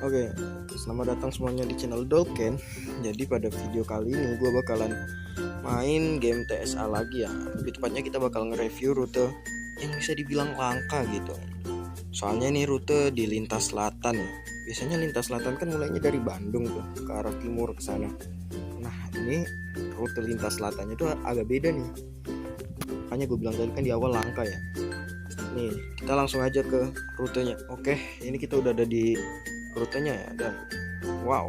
Oke, selamat datang semuanya di channel Dolken. Jadi pada video kali ini gue bakalan main game TSA lagi ya. Lebih tepatnya kita bakal nge-review rute yang bisa dibilang langka gitu. Soalnya ini rute di lintas selatan ya. Biasanya lintas selatan kan mulainya dari Bandung tuh ke arah timur ke sana. Nah ini rute lintas selatannya tuh agak beda nih. Makanya gue bilang tadi kan di awal langka ya. Nih kita langsung aja ke rutenya. Oke, ini kita udah ada di rutenya ya, dan wow,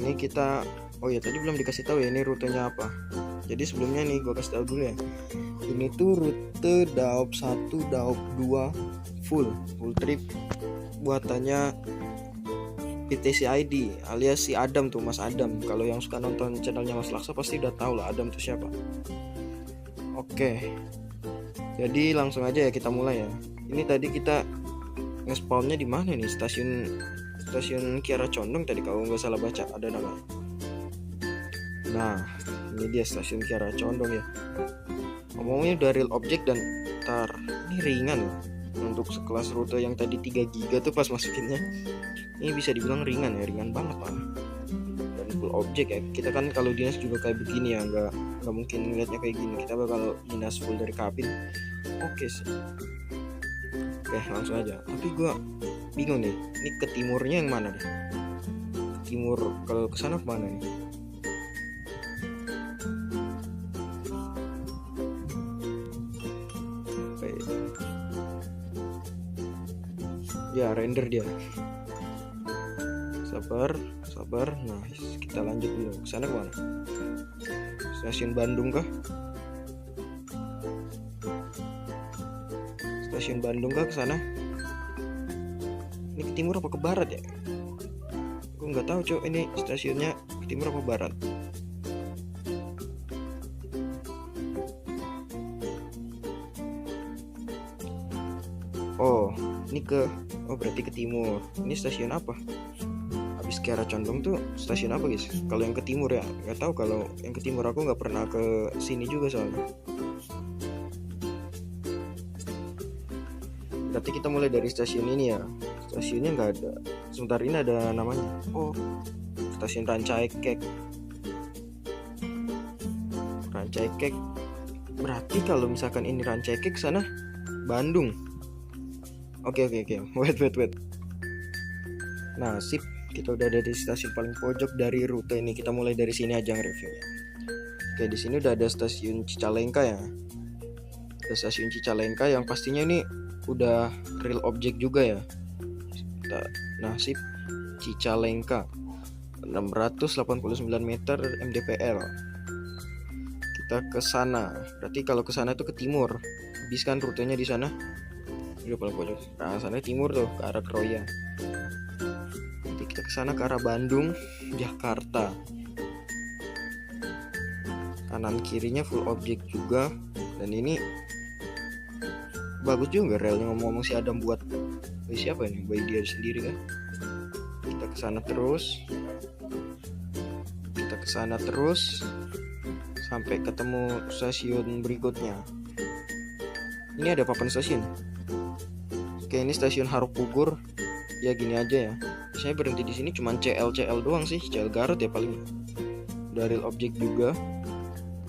ini kita tadi belum dikasih tahu ya ini rutenya apa. Jadi sebelumnya nih gue kasih tahu dulu ya, ini tuh rute Daop 1 Daop 2 full trip buatannya PTC ID alias si Adam tuh, Mas Adam. Kalau yang suka nonton channelnya Mas Laksa pasti udah tahu lah Adam tuh siapa. Oke, jadi langsung aja ya kita mulai ya. Ini tadi kita nge-spawnnya di mana nih? Stasiun Kiara Condong tadi kalau nggak salah baca ada nama. Nah ini dia stasiun Kiara Condong ya. Ngomongnya udah real object dan ini ringan loh. Untuk sekelas rute yang tadi 3 giga tuh pas masukinnya, ini bisa dibilang ringan ya, ringan banget lah. Dan full object ya. Kita kan kalau dinas juga kayak begini ya, nggak mungkin ngeliatnya kayak gini. Kita bakal dinas full dari kabin. Oke sih. Oke langsung aja. Tapi gue bingung nih, ini ke timurnya yang mana deh? Ke timur, kalau ke sana kemana nih? Oke. Ya render dia. Sabar. Nah kita lanjut dulu. Ke sana kemana? Stasiun Bandung kah? Stasiun Bandung kah ke sana? Ini ke timur apa ke barat ya? Gue nggak tahu cok, ini stasiunnya ke timur apa barat. Berarti ke timur. Ini stasiun apa? Habis Kiara Condong tuh stasiun apa guys? Kalau yang ke timur ya nggak tahu. Kalau yang ke timur aku nggak pernah ke sini juga soalnya. Berarti kita mulai dari stasiun ini ya. Stasiunnya nggak ada. Sebentar, ini ada namanya. Stasiun Rancaikek. Berarti kalau misalkan ini Rancaikek sana Bandung. Oke. Wait. Nah sip, kita udah ada di stasiun paling pojok dari rute ini. Kita mulai dari sini aja nge-reviewnya. Oke, di sini udah ada stasiun Cicalengka ya. Ada stasiun Cicalengka yang pastinya ini udah real object juga ya. Nah sip, Cicalengka 689 meter mdpl. Kita ke sana. Berarti kalau ke sana tuh ke timur. Habis kan rutenya di sana. Udah paling pojok. Nah, sana timur tuh ke arah Kroya. Nanti kita ke sana ke arah Bandung, Jakarta. Kanan kirinya full object juga. Dan ini bagus juga relnya, ngomong-ngomong si Adam buat siapa ini? Bayi dia sendiri kan. Kita ke sana terus sampai ketemu stasiun berikutnya. Ini ada papan stasiun. Oke, ini stasiun Harupugur. Ya gini aja ya. Saya berhenti di sini cuman CL doang sih, CL Garut ya paling. Udah real object juga.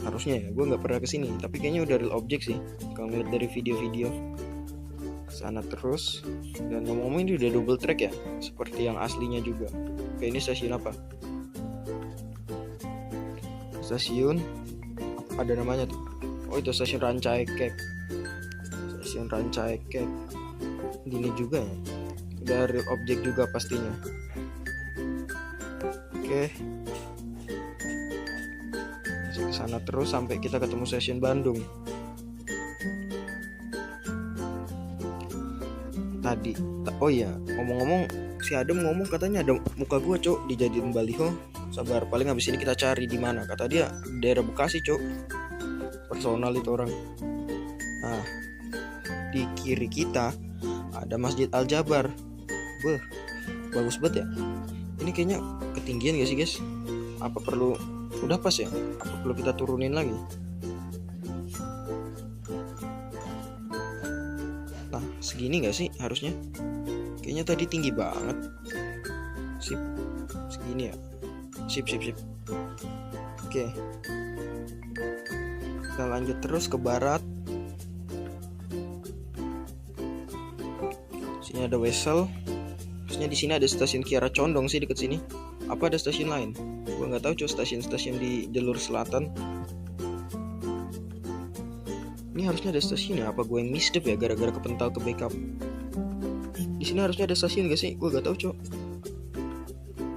Harusnya ya, gue nggak pernah kesini, tapi kayaknya udah real object sih. Kalau ngeliat dari video-video. Kesana terus. Dan ngomong-ngomong ini udah double track ya, seperti yang aslinya juga. Oke, ini stasiun apa? Stasiun ada namanya tuh. Itu stasiun Rancaikek. Gini juga ya, udah real object juga pastinya. Oke, masih ke sana terus sampai kita ketemu stasiun Bandung. Tadi ngomong-ngomong si Adam ngomong katanya ada muka gua cok dijadiin baliho. Sabar, paling habis ini kita cari di mana. Kata dia daerah Bekasi cok. Personal itu orang. Nah di kiri kita ada Masjid Al Jabar. Bagus banget ya. Ini kayaknya ketinggian gak sih guys? Apa perlu, udah pas ya? Apa perlu kita turunin lagi? Nah segini gak sih harusnya? Kayaknya tadi tinggi banget. Sip, segini ya. Sip. Oke, kita lanjut terus ke barat. Sini ada Wesel. Terusnya di sini ada stasiun Kiara Condong sih deket sini. Apa ada stasiun lain? Gua nggak tahu stasiun-stasiun di jalur selatan. Ini harusnya ada stasiun ya? Apa gue yang misstep ya gara-gara kepental ke backup? Di sini harusnya ada stasiun gak sih? Gue gak tahu cok.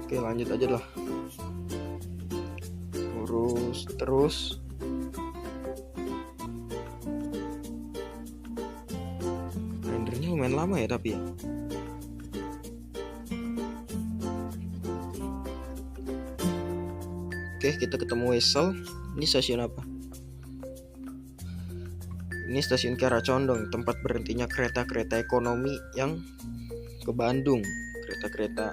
Oke, lanjut aja lah. Lurus terus. Rendernya lumayan lama ya tapi ya. Oke, kita ketemu Wesel. Ini stasiun apa? Ini stasiun Kiara Condong, tempat berhentinya kereta-kereta ekonomi yang ke Bandung. Kereta-kereta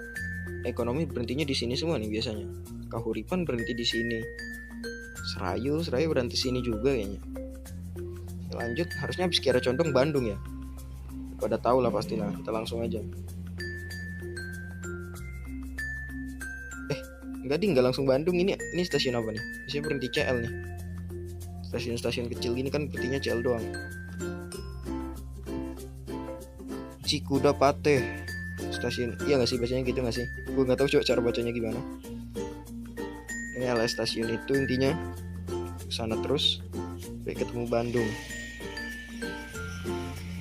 ekonomi berhentinya di sini semua nih biasanya. Kahuripan berhenti di sini. Serayu berhenti sini juga kayaknya. Lanjut, harusnya habis Kiara Condong Bandung ya. Pada tahu lah pasti lah, kita langsung aja. Enggak langsung Bandung. Ini stasiun apa nih? Biasanya berhenti CL nih. Stasiun-stasiun kecil gini kan berhentinya CL doang. Cikudapate stasiun, iya nggak sih bacanya gitu nggak sih? Gue nggak tahu coba cara bacanya gimana. Ini adalah stasiun itu intinya. Sana terus sampai ketemu Bandung.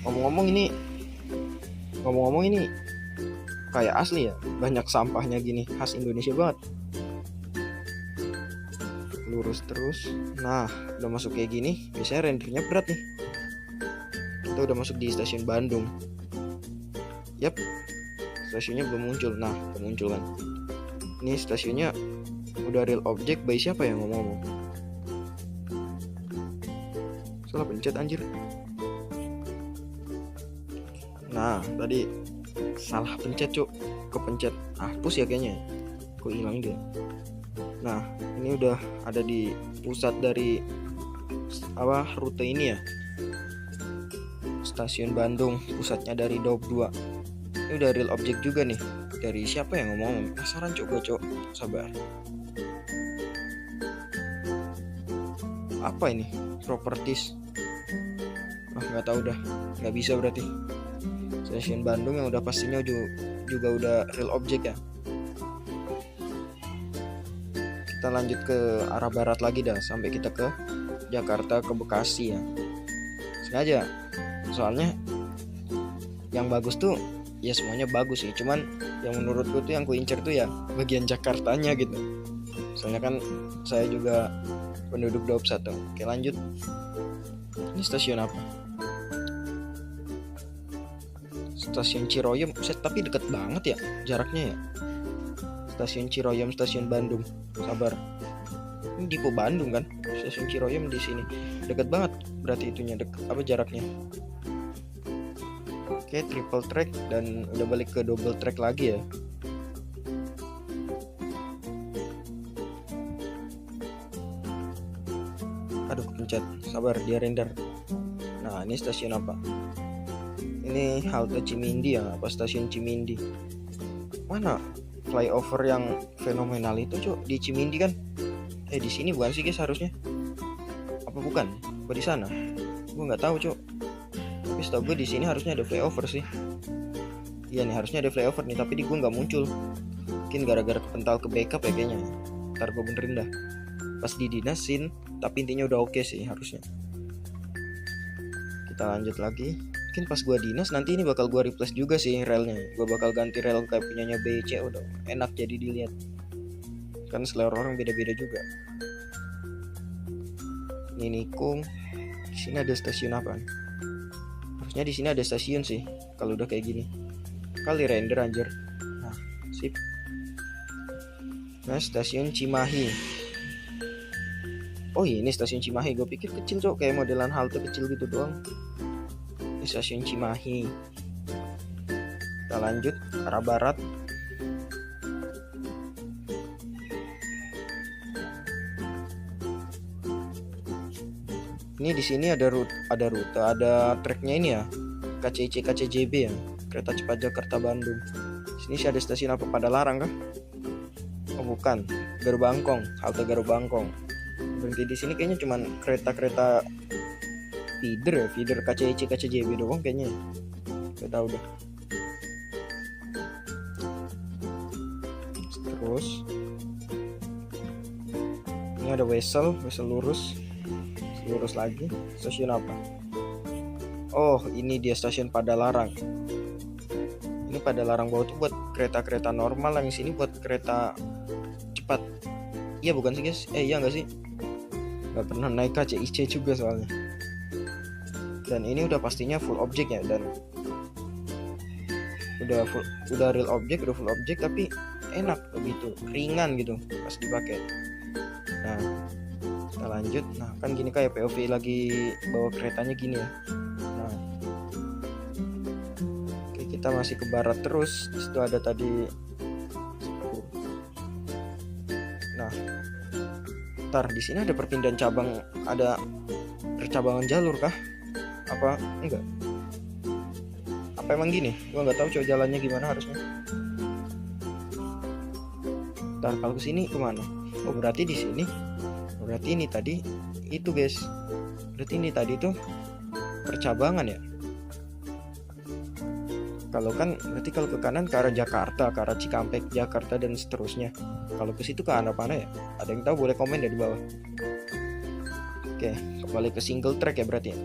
Ngomong-ngomong ini kayak asli ya, banyak sampahnya gini, khas Indonesia banget. Lurus terus. Nah, udah masuk kayak gini, biasanya rendernya berat nih. Kita udah masuk di stasiun Bandung. Yap, stasiunnya belum muncul. Nah, udah muncul kan. Ini stasiunnya udah real object by siapa ya ngomong-ngomong? Salah pencet anjir. Nah, tadi salah pencet cuk. Kepencet hapus ya kayaknya. Kok hilang dia. Nah, ini udah ada di pusat dari rute ini ya. Stasiun Bandung, pusatnya dari Daup 2. Ini udah real object juga nih. Dari siapa yang ngomong? Penasaran cok, sabar. Apa ini? Properties. Nggak tahu dah. Nggak bisa berarti. Stasiun Bandung yang udah pastinya juga udah real object ya. Kita lanjut ke arah barat lagi dah sampai kita ke Jakarta, ke Bekasi ya. Sengaja. Soalnya yang bagus tuh ya semuanya bagus sih, cuman yang menurutku tuh yang ku incer tuh ya bagian Jakartanya gitu. Soalnya kan saya juga penduduk Daup 1. Oke, lanjut. Ini stasiun apa? Stasiun Ciroyom. Tapi deket banget ya jaraknya ya. Stasiun Ciroyom, stasiun Bandung. Sabar. Ini Dipo Bandung kan? Stasiun Ciroyom di sini. Deket banget berarti itunya, jaraknya. Oke, triple track dan udah balik ke double track lagi ya. Aduh, kepencet. Sabar, dia render. Nah, ini stasiun apa? Ini halte Cimindi ya, apa stasiun Cimindi? Mana flyover yang fenomenal itu, Cuk? Di Cimindi kan? Di sini bukan sih, guys, harusnya. Apa bukan? Apa di sana? Gue nggak tahu, Cuk. Tapi setahu gue di sini harusnya ada flyover sih. Iya nih, harusnya ada flyover nih, tapi di gue nggak muncul. Mungkin gara-gara kepental ke backup ya kayaknya. Ntar gue benerin dah. Pas didinasin, tapi intinya udah oke sih harusnya. Kita lanjut lagi. Mungkin pas gua dinas nanti ini bakal gua replace juga sih relnya. Gua bakal ganti rel kayak punyanya BC, udah enak jadi dilihat. Kan selera orang beda-beda juga. Ini Nikung. Di sini ada stasiun apa? Harusnya di sini ada stasiun sih. Kalau udah kayak gini. Kali render anjir. Nah, sip. Nah, stasiun Cimahi. Oh ini stasiun Cimahi. Gue pikir kecil cok, kayak modelan halte kecil gitu doang. Ini stasiun Cimahi. Kita lanjut arah barat. Ini di sini ada rute, ada tracknya ini ya. KCC KCJB ya. kereta cepat Jakarta Bandung. Sini sih ada stasiun apa, Padalarang kah? Oh bukan, Gerbangkong, halte Gerbangkong. Berhenti di sini kayaknya cuman kereta-kereta feeder KCIC KCJB doang kayaknya. Gak tahu deh. Terus ini ada Wesel lurus lagi. Stasiun apa? Oh ini dia stasiun Padalarang. Ini Padalarang bawah tuh buat kereta-kereta normal, yang sini buat kereta cepat. Iya bukan sih guys? Iya nggak sih? Nggak pernah naik KCIC juga soalnya. Dan ini udah pastinya full objek ya, dan udah real objek, udah full objek, tapi enak begitu, ringan gitu pas dipakai. Nah kita lanjut. Nah kan gini kayak POV lagi bawa keretanya gini ya. Nah oke, kita masih ke barat terus. Itu ada tadi. Nah ntar di sini ada perpindahan cabang, ada percabangan jalur kah? Apa enggak? Apa emang gini? Gua nggak tahu coba jalannya gimana harusnya. Ntar kalau kesini kemana? Oh berarti di sini. Berarti ini tadi itu guys. Berarti ini tadi tuh percabangan ya. Kalau kan berarti kalau ke kanan ke arah Jakarta, ke arah Cikampek, Jakarta dan seterusnya. Kalau ke situ ke arah mana ya? Ada yang tahu boleh komen ya di bawah. Oke, kembali ke single track ya berarti ya.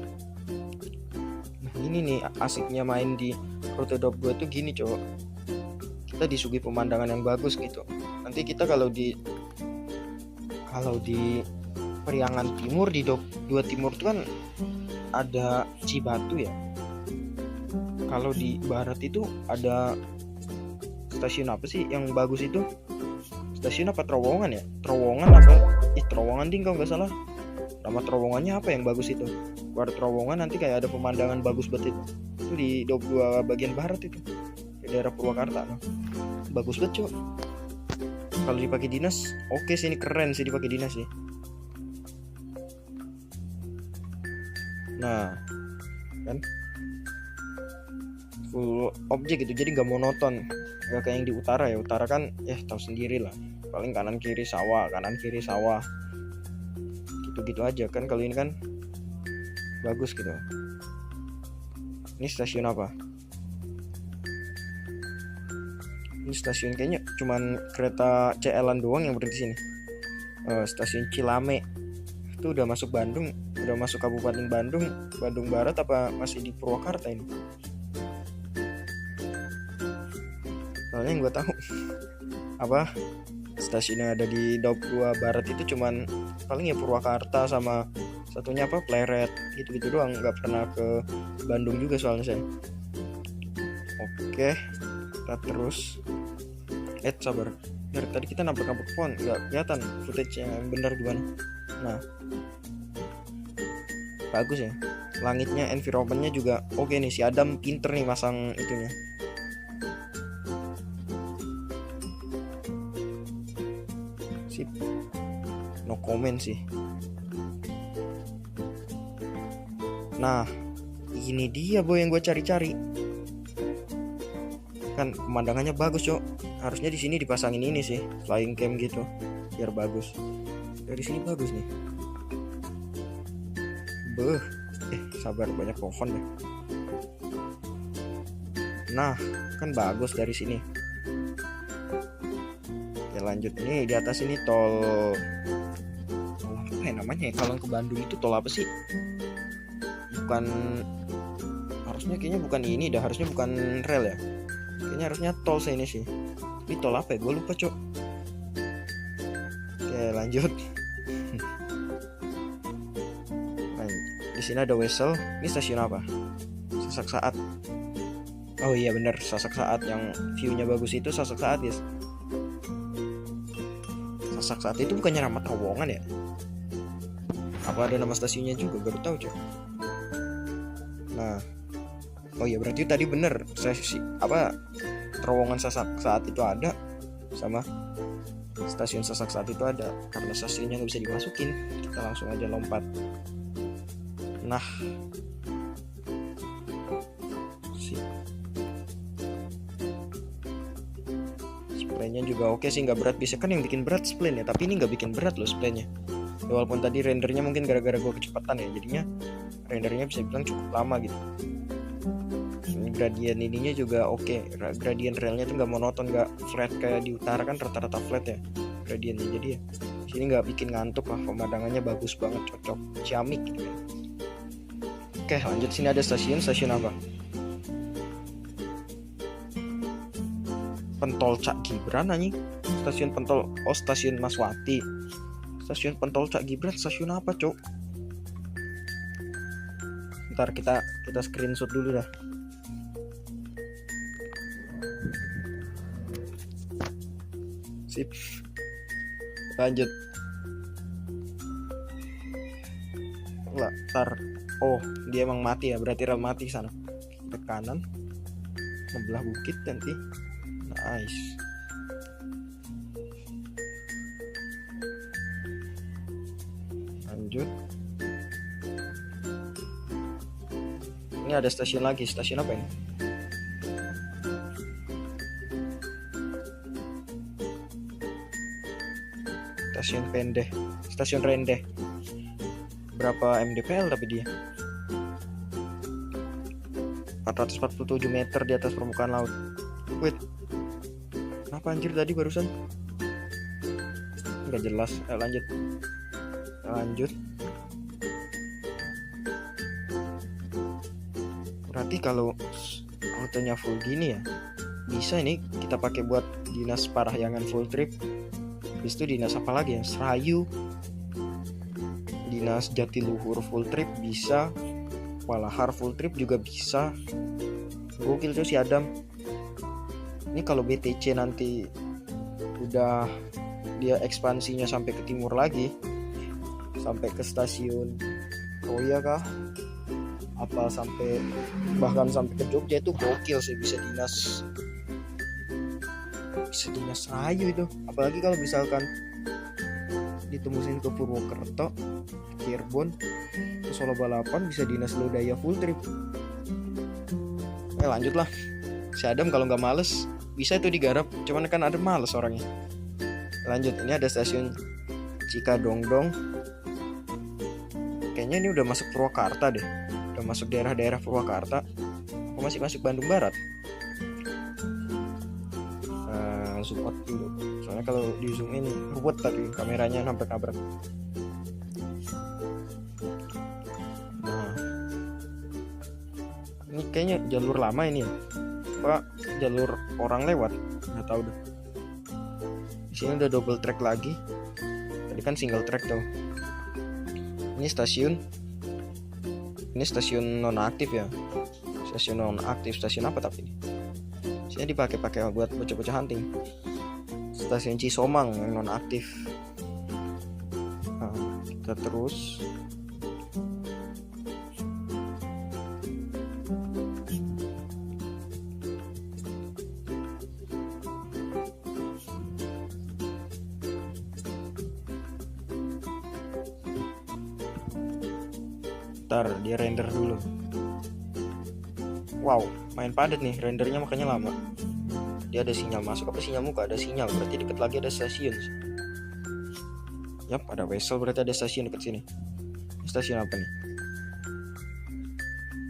Ini nih asiknya main di rute 22 tuh gini cowok, kita disuguhi pemandangan yang bagus gitu. Nanti kita kalau di Periangan Timur, di 22 Timur tuh kan ada Cibatu ya. Kalau di barat itu ada stasiun apa sih yang bagus itu? Stasiun apa, Terowongan ya? Terowongan apa? Terowongan ding kalau nggak salah. Nama terowongannya apa yang bagus itu? Keluar terowongan nanti kayak ada pemandangan bagus banget itu. Itu di 22 bagian barat itu, di daerah Purwakarta. Bagus banget cuy. Kalau dipakai dinas, oke sih, ini keren sih dipakai dinas sih. Nah, kan full objek gitu, jadi nggak monoton, nggak kayak yang di utara ya. Utara kan tahu sendiri lah, paling kanan kiri sawah, gitu aja kan. Kalau ini kan bagus gitu. Ini stasiun apa? Ini stasiun kayaknya cuman kereta CL-an doang yang berhenti sini. Stasiun Cilame. Itu udah masuk Bandung, udah masuk Kabupaten Bandung Barat apa masih di Purwakarta ini? Soalnya yang gue tahu apa stasiun yang ada di 22 Barat itu cuman paling ya Purwakarta sama satunya apa Pleret gitu doang, nggak pernah ke Bandung juga soalnya saya. Oke, kita terus. Sabar, dari tadi kita nabrak pohon nggak kelihatan footage yang benar gimana. Nah bagus ya, langitnya, environmentnya juga oke nih. Si Adam pinter nih masang itunya. Sip, no comment sih. Nah ini dia boy yang gue cari-cari. Kan pemandangannya bagus cok. Harusnya di sini dipasangin ini sih, flying cam gitu biar bagus. Dari sini bagus nih. Sabar, banyak pohon deh. Nah kan bagus dari sini. Oke lanjut, ini di atas ini tol apa ya namanya ya, kalau ke Bandung itu tol apa sih? Bukan, harusnya kayaknya bukan ini dah, harusnya bukan rel ya, kayaknya harusnya tol ini sih. Ini tol apa ya, gue lupa cok. Oke lanjut. Di sini ada Wesel. Ini stasiun apa? Sasak Saat. Oh iya bener, Sasak Saat yang view-nya bagus itu Sasak Saat guys. Sasak Saat itu bukannya nama terowongan ya? Apa ada nama stasiunnya juga? Baru tahu cok. Nah, oh iya berarti tadi bener, terowongan Sasak Saat itu ada, sama stasiun Sasak Saat itu ada. Karena stasiunnya nggak bisa dimasukin, kita langsung aja lompat. Nah Splaynya juga oke sih, nggak berat. Biasanya kan yang bikin berat spline ya, tapi ini nggak bikin berat loh splaynya ya, walaupun tadi rendernya mungkin gara-gara gue kecepatan ya, jadinya rendernya bisa bilang cukup lama gitu. Ini gradien ininya juga oke. Gradien railnya tuh nggak monoton, nggak flat kayak di utara kan rata-rata flat ya gradiennya, jadi ya sini nggak bikin ngantuk lah. Pemandangannya bagus banget, cocok ciamik gitu. Oke lanjut, sini ada stasiun apa? Pentol Cak Gibran anjing. Stasiun Pentol, oh stasiun Maswati. Stasiun Pentol Cak Gibran stasiun apa, Cok? Ntar kita screenshot dulu dah. Sip. Lanjut. Lah, ntar. Oh, dia emang mati ya, berarti rel mati sana. Ke kanan. Sebelah bukit nanti. Nice. Lanjut. Ini ada stasiun lagi. Stasiun apa ini? Stasiun Pendeh. Stasiun Rendeh. Berapa mdpl tapi dia? 447 meter di atas permukaan laut. Wait. Kenapa anjir tadi barusan? Nggak jelas. Lanjut. Berarti kalau rutenya full gini ya, bisa ini kita pakai buat dinas Parahyangan full trip. Habis itu dinas apa lagi ya? Serayu, dinas Jatiluhur full trip bisa, Walahar full trip juga bisa. Gokil tuh si Adam. Ini kalau BTC nanti udah dia ekspansinya sampai ke timur lagi, sampai ke stasiun Roya kah? Apa sampai bahkan sampai ke Jogja, itu gokil sih. Bisa dinas Rayu itu. Apalagi kalau misalkan ditembusin ke Purwokerto, Cirebon, ke Solo Balapan, bisa dinas Lodaya full trip. Lanjutlah. Si Adam kalau nggak males bisa itu digarap, cuman kan ada males orangnya. Lanjut, ini ada stasiun Cikadongdong. Kayaknya ini udah masuk Purwakarta deh. Udah masuk daerah-daerah Purwakarta. Atau masih masuk Bandung Barat? Zoom out dulu. Soalnya kalau di zoom ini ruwet tadi kameranya nabrak-nabrak. Nah, ini kayaknya jalur lama ini ya. Apa jalur orang lewat? Nggak tahu deh. Di sini udah double track lagi. Tadi kan single track tuh. Ini stasiun nonaktif ya. Stasiun nonaktif, stasiun apa tapi ini? Sini dipakai buat bocah-bocah hunting. Stasiun Cisomang yang nonaktif. Nah, kita terus. Ntar dia render dulu. Wow, main padat nih rendernya, makanya lama. Dia ada sinyal masuk apa sinyal muka? Ada sinyal, berarti deket lagi ada stasiun. Yap, ada Wesel, berarti ada stasiun deket sini. Stasiun apa nih?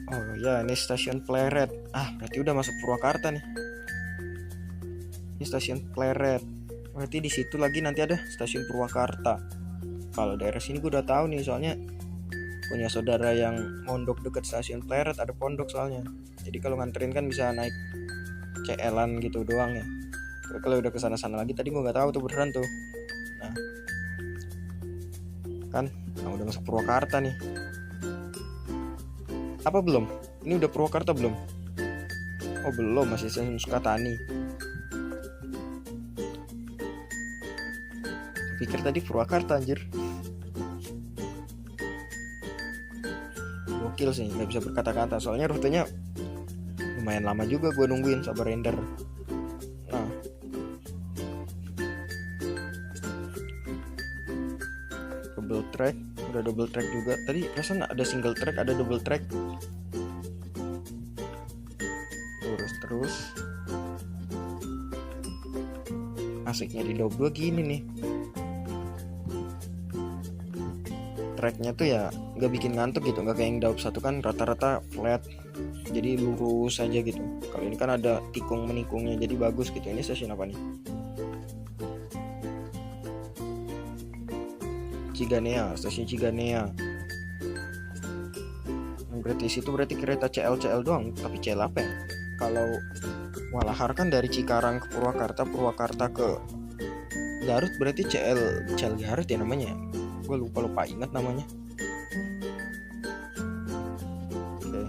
Oh ya, ini stasiun Pleret. Berarti udah masuk Purwakarta nih. Ini stasiun Pleret. Berarti di situ lagi nanti ada stasiun Purwakarta. Kalau daerah sini gue udah tahu nih, soalnya punya saudara yang mondok deket stasiun Pleret, ada pondok soalnya. Jadi kalau nganterin kan bisa naik CL-an gitu doang ya. Tapi kalau udah kesana-sana lagi, tadi gue nggak tahu tuh beneran tuh. Nah, kan, udah masuk Purwakarta nih. Apa belum? Ini udah Purwakarta belum? Oh belum, masih stasiun Sukatani. Pikir tadi Purwakarta anjir. Gokil sih, nggak bisa berkata-kata. Soalnya rutenya lumayan lama juga gue nungguin, sabar render. Nah, double track, udah double track juga. Tadi perasaan ada single track, ada double track. Terus asiknya di Daup 2 gini nih, tracknya tuh ya nggak bikin ngantuk gitu, nggak kayak yang Daup 1 kan rata-rata flat, jadi lurus aja gitu. Kalau ini kan ada tikung menikungnya, jadi bagus gitu. Ini stasiun apa nih? Ciganea, stasiun Ciganea. Berarti situ berarti kereta CL doang, tapi CL apa ya? Kalau Walahar kan dari Cikarang ke Purwakarta, Purwakarta ke Garut, berarti CL Garut ya namanya. Gue lupa ingat namanya. Oke.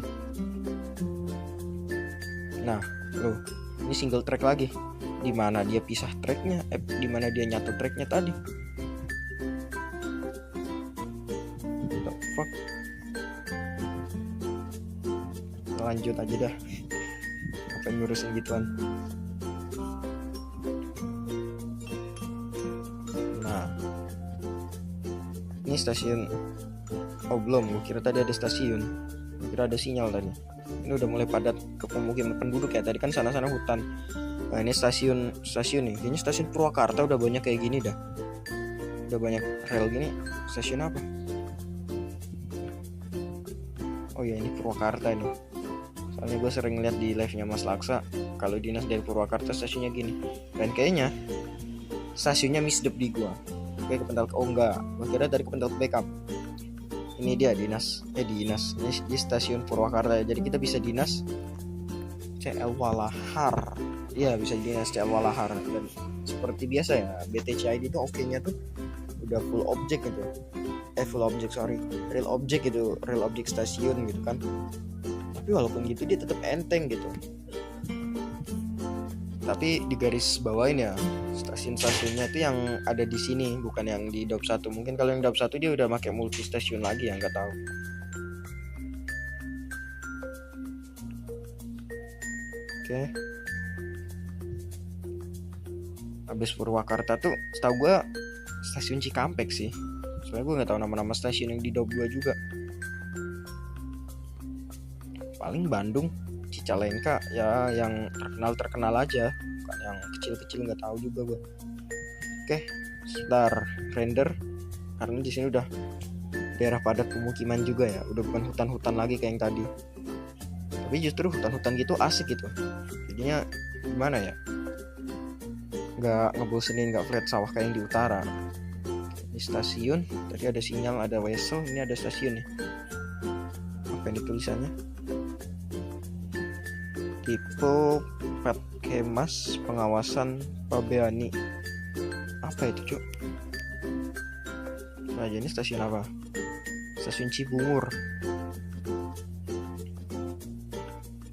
Nah, loh, ini single track lagi. Di mana dia pisah tracknya? Di mana dia nyatu tracknya tadi? What the fuck? Lanjut aja dah. Apa ngurusin gituan? Nah, ini stasiun. Oh belum, gue kira tadi ada stasiun. Gue kira ada sinyal tadi. Ini udah mulai padat ke pemukiman penduduk ya. Tadi kan sana-sana hutan. Nah ini stasiun nih. Kayaknya stasiun Purwakarta udah banyak kayak gini dah. Udah banyak rel gini. Stasiun apa? Oh ya ini Purwakarta ini. Soalnya gue sering lihat di live-nya Mas Laksa, kalau dinas dari Purwakarta stasiunnya gini. Dan kayaknya stasiunnya misdep di gua. Oke, Kependal ke enggak. Gua kira dari Kependal ke Backup. Ini dia dinas. Ini di stasiun Purwakarta. Jadi kita bisa dinas CL Walahar. Iya, bisa dinas CL Walahar. Dan seperti biasa ya, BTCID itu oke-nya tuh udah full object gitu. Real object gitu, real object stasiun gitu kan. Tapi walaupun gitu dia tetap enteng gitu. Tapi di garis bawain ya, stasiun-stasiunnya itu yang ada di sini, bukan yang di Daup 1. Mungkin kalau yang Daup 1 dia udah pakai multi stasiun lagi ya, nggak tahu. Oke. Habis Purwakarta tuh setahu gue stasiun Cikampek sih. Soalnya gue nggak tahu nama-nama stasiun yang di Daup 2 juga. Paling Bandung, Cicalengka ya yang terkenal aja, bukan yang kecil-kecil nggak tahu juga gue. Oke, sebentar render karena di sini udah daerah padat pemukiman juga ya, udah bukan hutan-hutan lagi kayak yang tadi. Tapi justru hutan-hutan gitu asik gitu. Jadinya gimana ya? Nggak ngebosenin, nggak flat sawah kayak yang di utara. Ini stasiun, tadi ada sinyal, ada wesel, ini ada stasiun nih. Apa ini tulisannya? Tipe Petkemas Pengawasan Pabeani. Apa itu cuk? Nah ini stasiun apa? Stasiun Cibungur.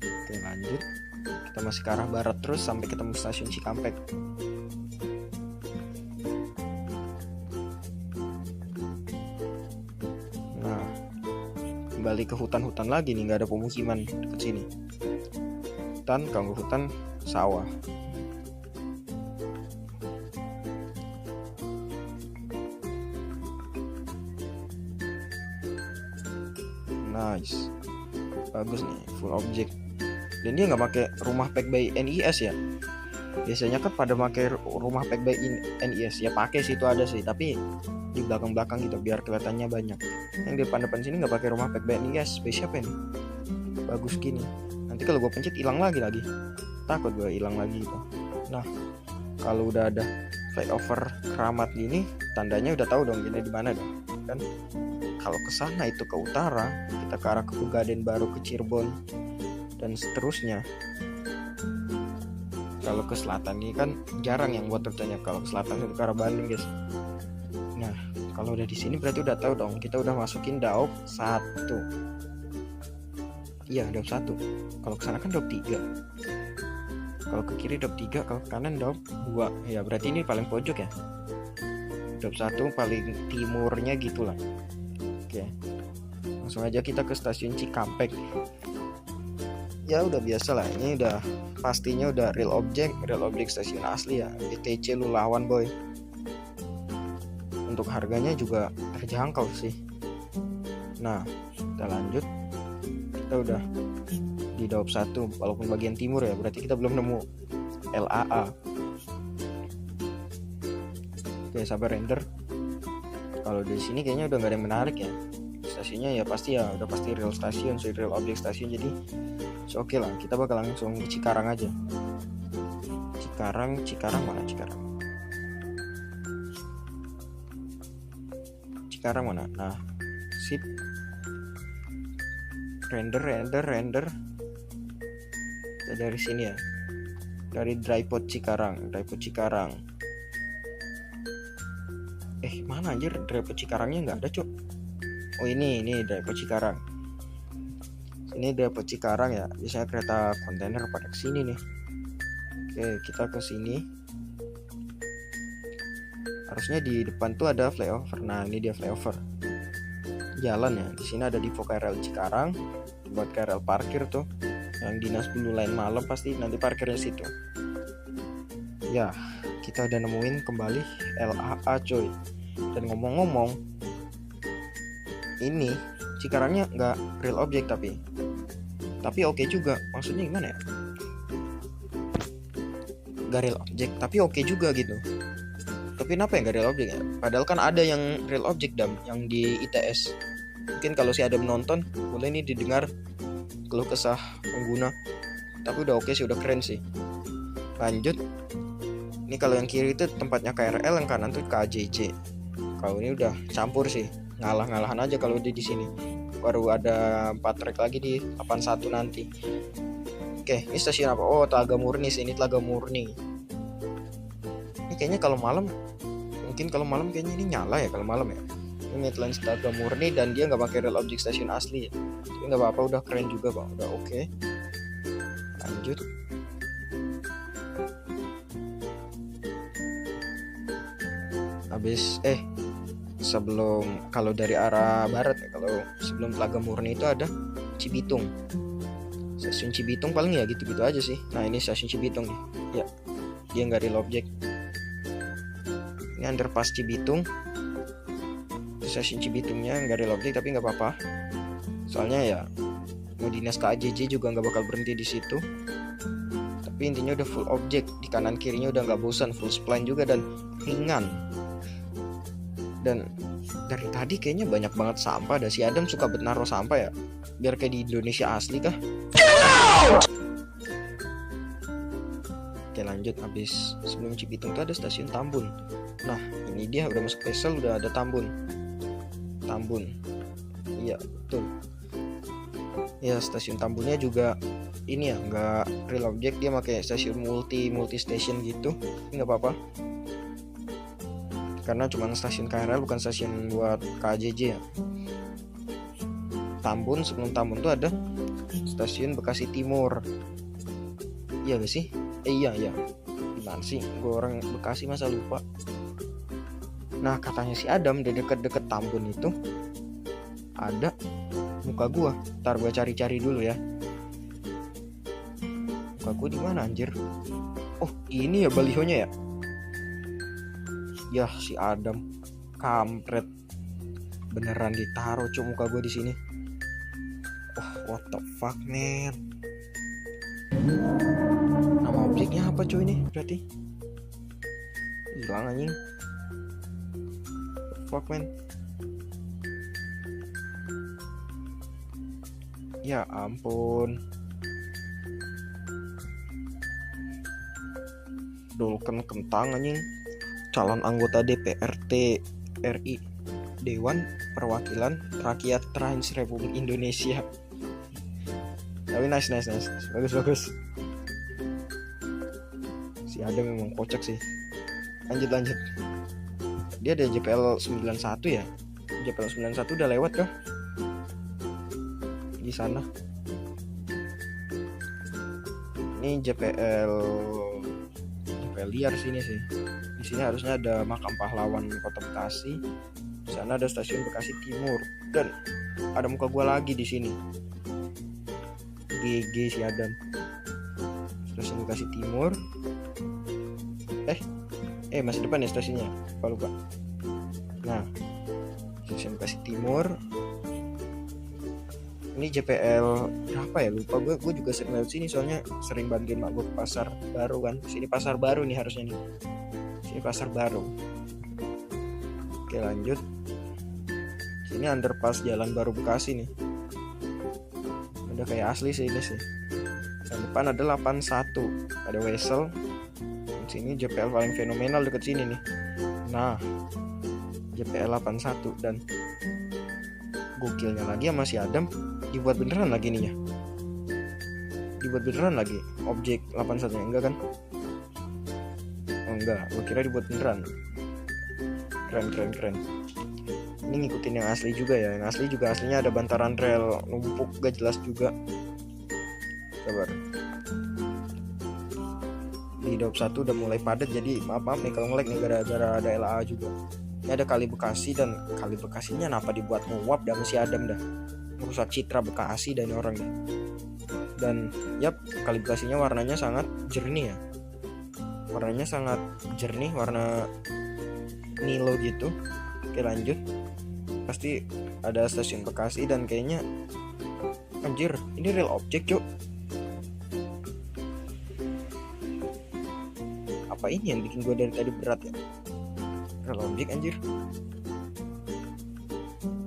Oke lanjut. Kita masih ke arah barat terus sampai ketemu stasiun Cikampek. Nah kembali ke hutan-hutan lagi nih, nggak ada pemukiman dekat sini. Hutan, ganggu hutan, sawah. Nice, bagus nih, full object. Dan dia nggak pakai rumah pack by NIS ya. Biasanya kan pada pakai rumah pack by NIS ya, pakai sih itu ada sih, tapi di belakang-belakang gitu biar kelihatannya banyak. Yang di depan-depan sini nggak pakai rumah pack by NIS. Space siapa ini? Bagus gini. Nanti kalau gue pencet hilang lagi, takut gue hilang lagi gitu. Nah kalau udah ada flyover Keramat gini, tandanya udah tahu dong ini di mana dong kan. Kalau ke sana itu ke utara, kita ke arah ke Pegadaian Baru, ke Cirebon dan seterusnya. Kalau ke selatan ini kan jarang yang buat rutenya, kalau ke selatan itu ke arah Bandung guys. Nah kalau udah di sini berarti udah tahu dong, kita udah masukin Daup 1. Iya Daup 1. Kalau ke sana kan Daup 3. Kalau ke kiri Daup 3, kalau ke kanan Daup 2. Ya berarti ini paling pojok ya. Daup 1 paling timurnya gitulah. Oke. Langsung aja kita ke stasiun Cikampek. Ya udah biasa lah, ini udah pastinya udah real object stasiun asli ya. BTC lu lawan boy. Untuk harganya juga terjangkau sih. Nah, kita lanjut. Kita udah di Daup 1 walaupun bagian timur ya, berarti kita belum nemu LAA. Oke, sabar render. Kalau di sini kayaknya udah nggak ada yang menarik ya. Stasiunnya ya pasti ya udah pasti real stasiun, so real object stasiun, jadi oke lah, kita bakal langsung ke Cikarang aja. Cikarang mana Cikarang? Cikarang mana? Nah, sip. Render. Kita dari sini ya. Dari Drypod Cikarang. Mana anjir Drypod Cikarangnya nggak ada, Cuk. Oh ini Drypod Cikarang. Ini Drypod Cikarang ya. Biasanya kereta kontainer pada kesini nih. Oke, kita ke sini. Harusnya di depan tuh ada flyover. Nah, ini dia flyover. Jalan ya. Di sini ada Divo KRL Cikarang. Buat KRL parkir tuh. Yang dinas Blue Line malam pasti nanti parkirnya situ. Ya, kita udah nemuin kembali LAA, coy. Dan ngomong-ngomong, ini Cikarangnya nggak real object tapi oke juga. Maksudnya gimana ya? Nggak real object tapi oke juga gitu. Tapi kenapa ya nggak real object ya? Padahal kan ada yang real object yang di ITS. Mungkin kalau si Adam nonton, boleh nih didengar keluh kesah pengguna. Tapi udah oke sih, udah keren sih. Lanjut. Ini kalau yang kiri itu tempatnya KRL, yang kanan tuh KJJ. Kalau ini udah campur sih, ngalah-ngalahan aja kalau di sini. Baru ada 4 track lagi di 81 nanti. Oke, ini stasiun apa? Oh, Telaga Murni sih, ini Telaga Murni. Ini kayaknya kalau malam, kayaknya ini nyala ya kalau malam ya. Ini Midlands Telaga Murni dan dia nggak pakai real object stasiun asli ya. Tapi nggak apa-apa, udah keren juga kok, udah oke. Lanjut. Habis sebelum, kalau dari arah barat ya, kalau sebelum Telaga Murni itu ada Cibitung. Stasiun Cibitung paling ya gitu-gitu aja sih. Nah, ini stasiun Cibitung nih. Ya, dia nggak real object. Ini underpass Cibitung. Stasiun Cibitungnya nggak real object tapi nggak apa-apa. Soalnya ya mau dinas KJJ juga nggak bakal berhenti di situ. Tapi intinya udah full object. Di kanan kirinya udah nggak bosan, full spline juga dan ringan. Dan dari tadi kayaknya banyak banget sampah. Dan si Adam suka naruh sampah ya, biar kayak di Indonesia asli kah? Oke, lanjut. Habis sebelum Cibitung tuh ada stasiun Tambun. Nah, ini dia udah masuk Pesel, udah ada Tambun. Iya, betul. Ya, stasiun Tambunnya juga ini ya, nggak real object, dia pakai stasiun multi station gitu. Nggak apa-apa. Karena cuma stasiun KRL, bukan stasiun buat KJJ ya. Tambun, sebelum Tambun tuh ada stasiun Bekasi Timur. Iya gak sih? Iya. Gimana sih? Gue orang Bekasi masa lupa. Nah, katanya si Adam di deket-deket Tambun itu ada muka gua. Ntar gue cari-cari dulu ya. Muka gua di mana anjir? Oh, ini ya balihonya ya. Ya, si Adam kampret. Beneran ditaruh muka gue di sini. Oh, what the fuck, man. Nama objeknya apa cuy ini? Berarti hilang anjing. Fuck, man. Ya ampun. Dolken kentang anjing. Calon anggota DPRT RI, Dewan Perwakilan Rakyat Trans Republik Indonesia. Tapi nice. Bagus. Si Adam memang kocak sih. Lanjut. Dia ada JPL 91 ya. JPL 91 udah lewat kah? Di sana. Ini JPL liar sini sih. Di sini harusnya ada makam pahlawan Kota Bekasi. Di sana ada stasiun Bekasi Timur dan ada muka gua lagi di sini. GG si Adam. Stasiun Bekasi Timur. Masih depan ya stasiunnya. Lupa. Nah, stasiun Bekasi Timur. Ini JPL berapa ya, lupa gue juga sering lewat sini soalnya sering bantuin mak gue ke pasar baru kan. Sini pasar baru nih harusnya nih. Sini pasar baru. Oke lanjut. Sini underpass Jalan Baru Bekasi nih. Udah kayak asli sih ini sih. Yang depan ada 81, ada Wesel. Sini JPL paling fenomenal deket sini nih. Nah, JPL 81 dan gokilnya lagi sama si Adam dibuat beneran lagi ininya. Dibuat beneran lagi objek 81 nya, enggak kan? Oh enggak, gua kira dibuat beneran. Keren. Ini ngikutin yang asli juga ya. Yang asli juga aslinya ada bantaran rel numpuk gak jelas juga. Sabar. Di Daup 1 udah mulai padat, jadi maaf nih kalau nge-lag nih gara-gara ada LA juga. Ini ada Kali Bekasi, dan Kali Bekasinya kenapa dibuat nguap dah si Adam dah. Merusak citra Bekasi dan orang dah. Dan yap, Kali Bekasinya warnanya sangat jernih ya. Warnanya sangat jernih, warna Nilo gitu. Oke lanjut. Pasti ada stasiun Bekasi dan kayaknya anjir, ini real object cuk. Apa ini yang bikin gue dari tadi berat ya? Real object anjir.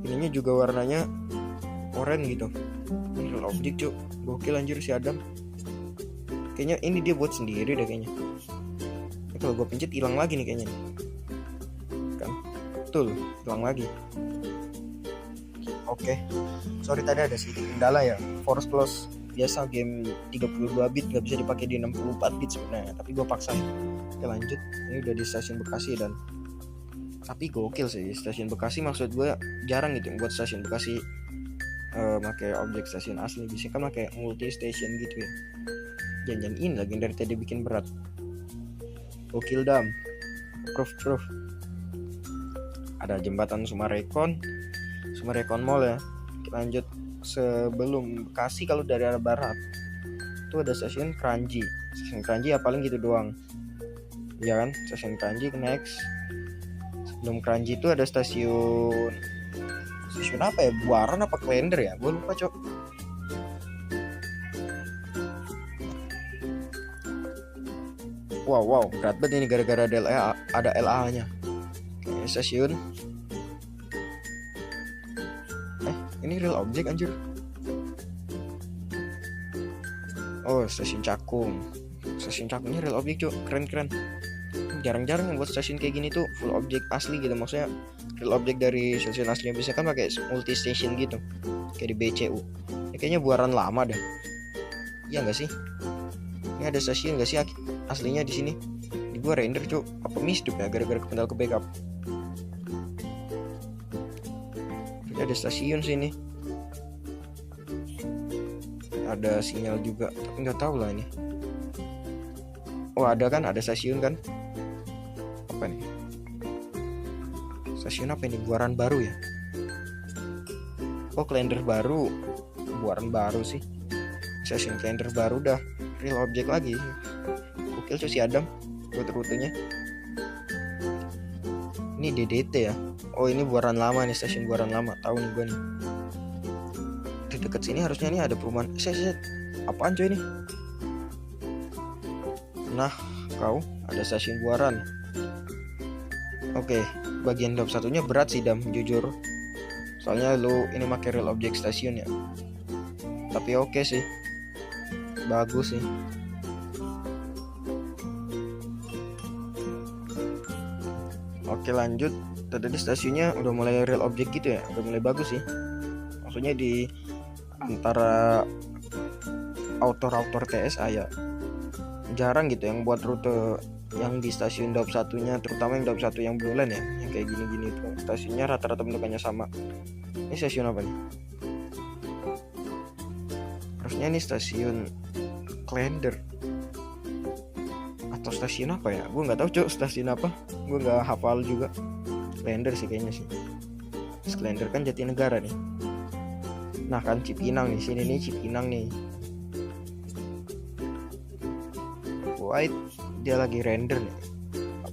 Ininya juga warnanya oranye gitu. Ini real object cuk. Gokil anjir si Adam. Kayaknya ini dia buat sendiri deh kayaknya. Ini kalau gue pencet hilang lagi nih kayaknya. Kan? Betul, hilang lagi. Oke. Sorry tadi ada sedikit kendala ya. Force close biasa game 32 bit nggak bisa dipakai di 64 bit sebenarnya, tapi gue paksain. Oke lanjut. Ini udah di stasiun Bekasi dan tapi gokil sih stasiun Bekasi, maksud gue jarang gitu buat stasiun Bekasi pakai objek stasiun asli. Biasanya kan pakai multi station gitu ya. Jangan ini lagi dari tadi bikin berat. Gokil dam. Proof. Ada jembatan Sumarekon Mall ya. Kita lanjut. Sebelum Bekasi kalau dari arah barat itu ada stasiun Kranji ya, paling gitu doang ya kan. Stasiun Kranji next. Sebelum Kranji itu ada stasiun apa ya, Buaran apa Klender ya, gue lupa cok. Wow berat banget ini gara-gara ada LA nya. Oke, stasiun ini real object anjir. Oh, stasiun Cakung. Stasiun Cakungnya real object cuk, keren. Jarang-jarang yang buat stasiun kayak gini tuh full object asli gitu. Maksudnya real object dari stasiun aslinya, bisa kan pakai multi station gitu. Kayak di BCU. Ya, kayaknya Buaran lama dah. Iya enggak sih? Ini ada stasiun enggak sih aslinya di sini? Di gua render cuk. Apa misdup ya gara-gara kependal ke backup. Ada stasiun sini, ada sinyal juga, tapi nggak tahu lah ini. Oh ada kan, ada stasiun kan? Apa nih? Stasiun apa ini? Buaran Baru ya? Oh Klender Baru, Buaran Baru sih. Stasiun Klender Baru dah real object lagi. Gokil si Adam buat rutenya. Ini DDT ya. Oh ini Buaran Lama nih, stasiun Buaran Lama. Tahu nih gue nih. Di dekat sini harusnya nih ada perumahan. Set. Apaan coy ini? Nah, kau ada stasiun Buaran. Oke, bagian Daup satunya berat sih Dam, jujur. Soalnya lu ini pakai real object stasiun ya. Tapi oke sih. Bagus sih. Oke lanjut. Tadi stasiunnya udah mulai real object gitu ya, udah mulai bagus sih. Maksudnya di antara autor TSA ya jarang gitu yang buat rute yang di stasiun Daup satunya, terutama yang Daup 1 yang Blue Line ya, yang kayak gini-gini tuh stasiunnya rata-rata bentukannya sama. Ini stasiun apa nih? Harusnya ini stasiun Klender atau stasiun apa ya? Gue nggak tahu cok stasiun apa, gue nggak hafal juga. Klender sih kayaknya sih. Klender kan Jatinegara nih. Nah kan Cipinang nih, sini nih Cipinang nih. White dia lagi render nih.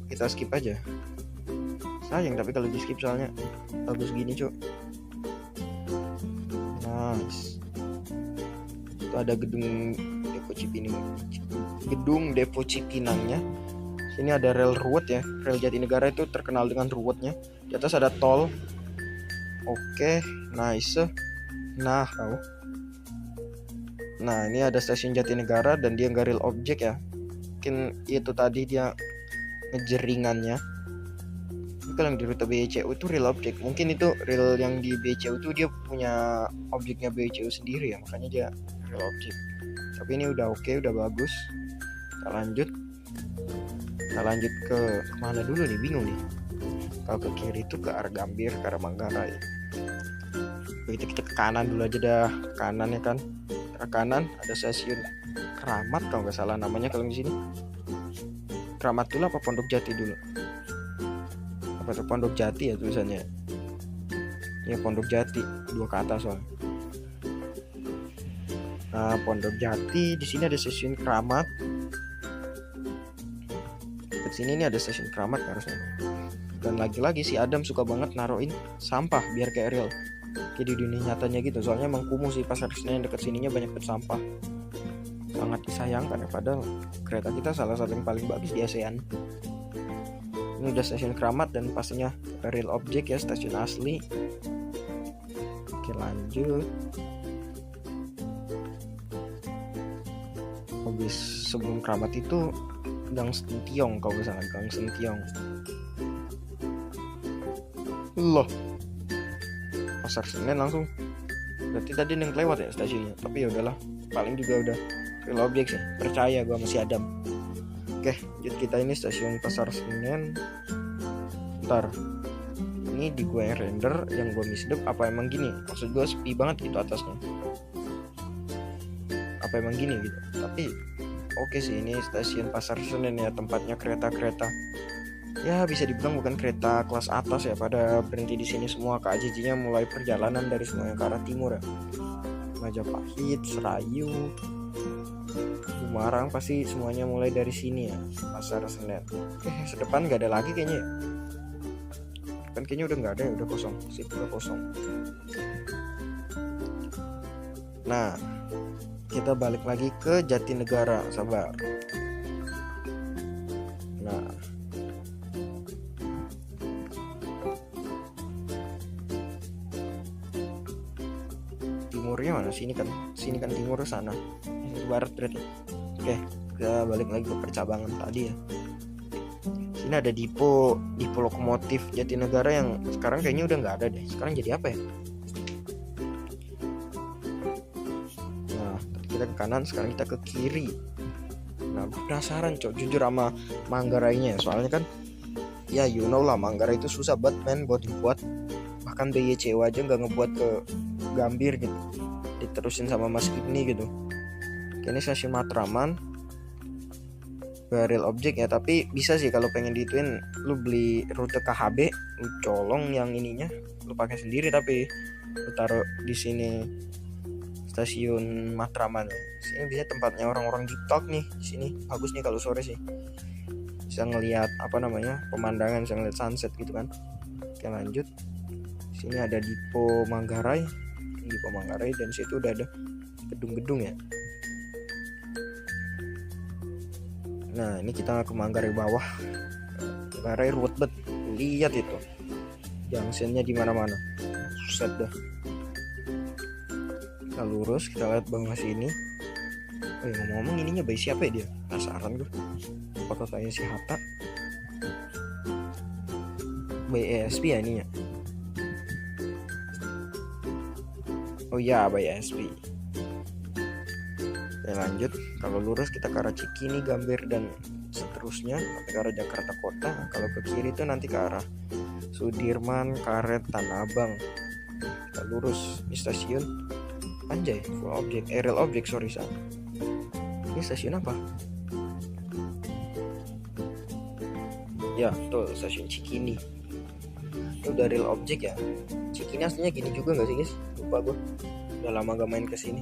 Kita skip aja. Sayang tapi kalau di skip soalnya bagus gini cok. Nice. Itu ada gedung Depo Cipinang. Gedung Depo Cipinangnya. Sini ada rel ruwet ya. Rel Jatinegara itu terkenal dengan ruwetnya. Di atas ada tol. Oke, nice. Nah, kau. Nah, ini ada stasiun Jatinegara dan dia nggak real objek ya. Mungkin itu tadi dia ngejeringannya. Kalau yang di rute BCU itu real objek. Mungkin itu real yang di BCU itu dia punya objeknya BCU sendiri ya, makanya dia real objek. Tapi ini udah oke, udah bagus. Kita lanjut ke kemana dulu nih, bingung nih. Kalau ke kiri itu ke arah Gambir, ke arah Manggarai. Begitu kita ke kanan dulu aja dah. Kanan ya kan. Ke kanan ada stasiun Keramat kalau nggak salah namanya kalau di sini. Keramat dulu apa Pondok Jati dulu? Apa tuh Pondok Jati ya tulisannya? Ya Pondok Jati, 2 ke atas soalnya. Nah, Pondok Jati di sini ada stasiun Keramat. Dekat sini nih ada stasiun Keramat harusnya. Dan lagi-lagi si Adam suka banget naruhin sampah biar kayak real. Kayak di dunia nyatanya gitu. Soalnya emang kumuh sih pasar Senen dekat sininya banyak sampah. Sangat disayangkan ya, padahal kereta kita salah satu yang paling bagus di ASEAN. Ini udah stasiun Keramat dan pastinya real objek ya, stasiun asli. Oke, lanjut. Habis sebelum Keramat itu Gang Sentiong kalau nggak salah, Gang Sentiong. Loh, pasar Senen langsung. Berarti tadi yang lewat ya stasiunnya. Tapi ya udahlah, paling juga udah real objek sih. Percaya gua masih Adam. Oke, lanjut kita ini stasiun Pasar Senen. Ntar ini di gua yang render, yang gua misdep apa emang gini? Maksud gua sepi banget gitu atasnya. Apa emang gini gitu? Tapi oke sih, ini stasiun Pasar Senen ya, tempatnya kereta-kereta. Ya bisa dibilang bukan kereta kelas atas ya, pada berhenti di sini semua. KJJ-nya mulai perjalanan dari semuanya ke arah timur ya. Majapahit, Serayu, Semarang pasti semuanya mulai dari sini ya, Pasar Senen. Sedepan nggak ada lagi kayaknya ya. Kan kayaknya udah nggak ada ya, udah kosong. Sip, udah kosong. Nah, kita balik lagi ke Jatinegara, sabar. Nah, timurnya mana? Sini kan timur sana. Ini barat berarti. Oke, kita balik lagi ke percabangan tadi ya. Sini ada Dipo lokomotif Jatinegara yang sekarang kayaknya udah nggak ada deh. Sekarang jadi apa ya? Nah, tadi kita ke kanan, sekarang kita ke kiri. Nah, gue penasaran jujur sama Manggarainya. Soalnya kan ya you know lah, Manggarai itu susah banget men buat dibuat. Bahkan BYCW aja nggak ngebuat ke Gambir gitu, diterusin sama Mas Ibni gitu. Ini stasiun Matraman, real objek ya. Tapi bisa sih kalau pengen dituin, lu beli rute KHB, lu colong yang ininya, lu pakai sendiri. Tapi lu taruh di sini stasiun Matraman. Sini bisa tempatnya orang-orang TikTok nih. Sini bagus nih kalau sore sih, bisa ngelihat pemandangan, bisa ngelihat sunset gitu kan. Oke, lanjut. Sini ada Dipo Manggarai, dan situ udah ada gedung-gedung ya. Nah, ini kita ke Manggarai bawah. Manggarai ruwet banget. Lihat itu, junctionnya di mana-mana. Set dah. Kita lurus, kita lihat bawah sini. Ngomong-ngomong ininya by siapa ya dia? Penasaran gue. Apakah kayak si Hatta? By ESP ya ininya. Oh iya, by ESP. Ya, lanjut. Kalau lurus kita ke arah Cikini, Gambir dan seterusnya sampai ke arah Jakarta Kota. Kalau ke kiri itu nanti ke arah Sudirman, Karet, Tanah Abang. Kita lurus di stasiun Anjay, full objek, real objek, sorry sah. Ini stasiun apa? Ya, betul, stasiun Cikini. Itu udah real objek ya. Cikini aslinya gini juga nggak sih guys? Lupa gue. Udah lama gak main kesini.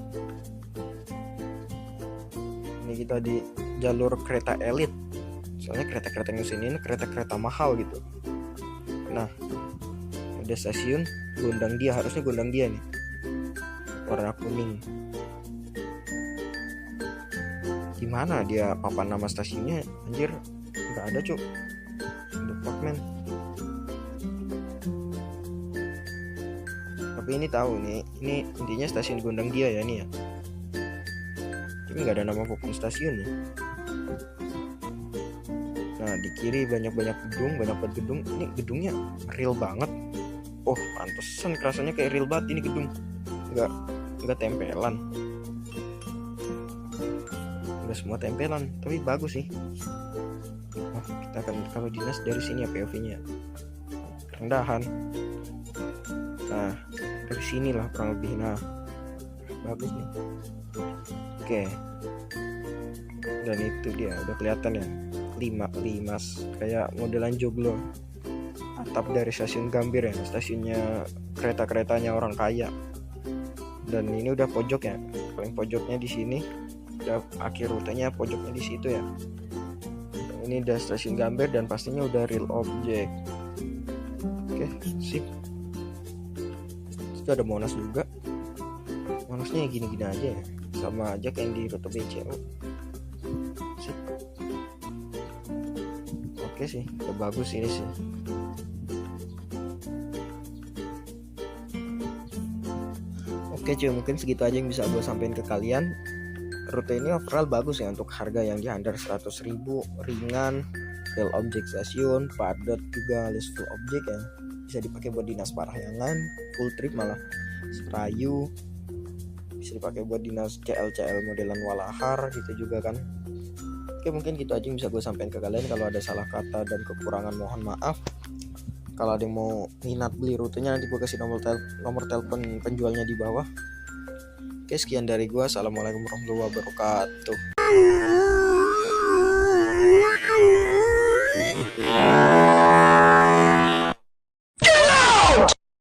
Ini kita di jalur kereta elit. Soalnya kereta-kereta yang kesini ini kereta-kereta mahal gitu. Nah, ada stasiun Gondang Dia, harusnya Gondang Dia nih, warna kuning. Gimana dia papan nama stasiunnya? Anjir, nggak ada cuk. The fuck man. Tapi ini tahu nih, ini intinya stasiun Gondang Dia ya ini ya. Tapi nggak ada nama pokok stasiunnya. Nah di kiri banyak gedung, banyak banget gedung. Ini gedungnya real banget. Oh pantesan kerasanya kayak real banget ini gedung. Nggak tempelan. Nggak semua tempelan, tapi bagus sih. Oh, kita akan kalau dinas dari sini ya POV-nya. Rendahan. Nah dari sini lah kurang lebih. Nah bagus nih. Oke. Dan itu dia udah kelihatan ya. 5 kayak modelan joglo. Atap dari stasiun Gambir ya, stasiunnya kereta-keretanya orang kaya. Dan ini udah pojok ya, paling pojoknya di sini. Udah akhir rutenya pojoknya di situ ya. Ini udah stasiun Gambir dan pastinya udah real object. Oke, sip. Itu ada Monas juga. Monasnya gini-gini aja ya, sama aja kayak di rute BCO. Sip. Oke sih, udah bagus ini sih. Oke cuy, mungkin segitu aja yang bisa gue sampein ke kalian. Rute ini overall bagus ya untuk harga yang di under 100.000, ringan, real object stasiun, padat juga, list full object ya. Bisa dipakai buat dinas Parahyangan, full trip malah Serayu. Bisa dipakai buat dinas CL modelan Walahar gitu juga kan. Oke mungkin gitu aja yang bisa gue sampaikan ke kalian. Kalau ada salah kata dan kekurangan mohon maaf. Kalau ada yang mau minat beli rutenya nanti gue kasih nomor telepon penjualnya di bawah. Oke sekian dari gue. Assalamualaikum warahmatullahi wabarakatuh.